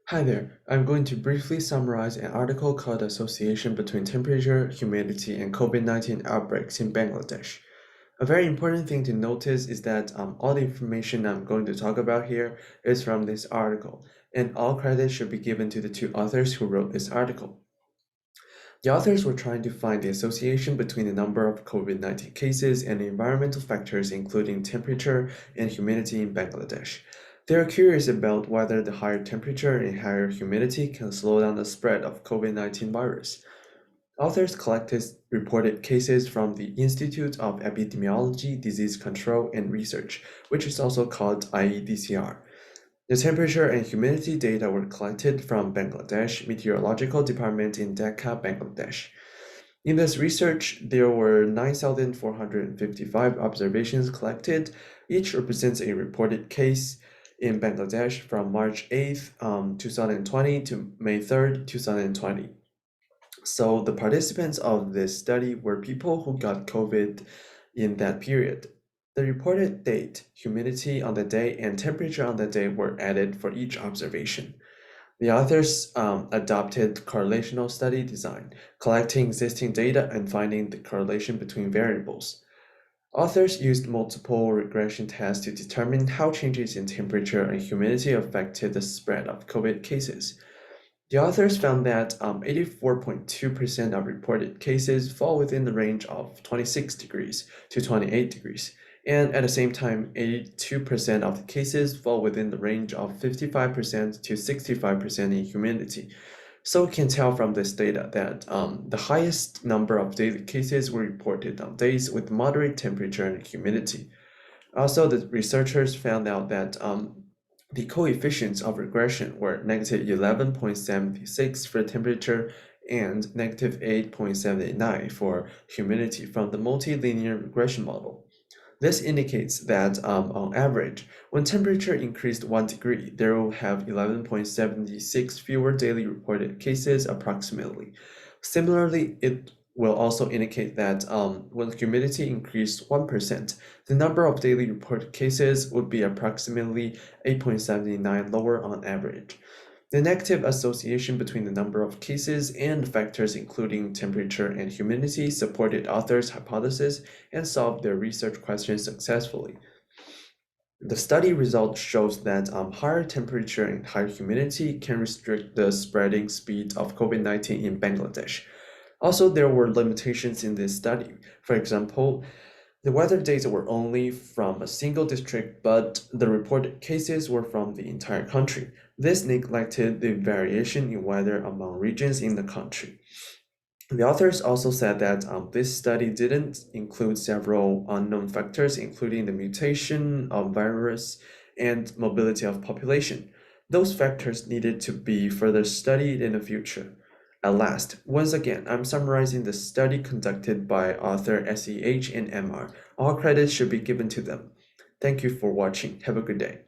Hi there. I'm going to briefly summarize an article called Association Between Temperature, Humidity, and COVID-19 Outbreaks in Bangladesh. A very important thing to notice is that all the information I'm going to talk about here is from this article, and all credit should be given to the two authors who wrote this article. The authors were trying to find the association between the number of COVID-19 cases and the environmental factors, including temperature and humidity in Bangladesh. They are curious about whether the higher temperature and higher humidity can slow down the spread of COVID-19 virus. Authors collected reported cases from the Institute of Epidemiology, Disease Control and Research, which is also called IEDCR. The temperature and humidity data were collected from Bangladesh Meteorological Department in Dhaka, Bangladesh. In this research, there were 9,455 observations collected. Each represents a reported case in Bangladesh from March 8th, 2020 to May 3rd, 2020. So the participants of this study were people who got COVID in that period. The reported date, humidity on the day, and temperature on the day were added for each observation. The authors adopted correlational study design, collecting existing data and finding the correlation between variables. Authors used multiple regression tests to determine how changes in temperature and humidity affected the spread of COVID cases. The authors found that 84.2% of reported cases fall within the range of 26 degrees to 28 degrees, and at the same time, 82% of the cases fall within the range of 55% to 65% in humidity. So we can tell from this data that the highest number of daily cases were reported on days with moderate temperature and humidity. Also, the researchers found out that the coefficients of regression were negative 11.76 for temperature and negative 8.79 for humidity from the multilinear regression model. This indicates that on average, when temperature increased 1 degree, there will have 11.76 fewer daily reported cases approximately. Similarly, it will also indicate that when humidity increased 1%, the number of daily reported cases would be approximately 8.79 lower on average. The negative association between the number of cases and factors including temperature and humidity supported authors' hypothesis and solved their research questions successfully. The study result shows that higher temperature and higher humidity can restrict the spreading speed of COVID-19 in Bangladesh. Also, there were limitations in this study. For example, the weather data were only from a single district, but the reported cases were from the entire country. This neglected the variation in weather among regions in the country. The authors also said that this study didn't include several unknown factors, including the mutation of virus and mobility of population. Those factors needed to be further studied in the future. At last, once again, I'm summarizing the study conducted by author SEH and MR. All credit should be given to them. Thank you for watching. Have a good day.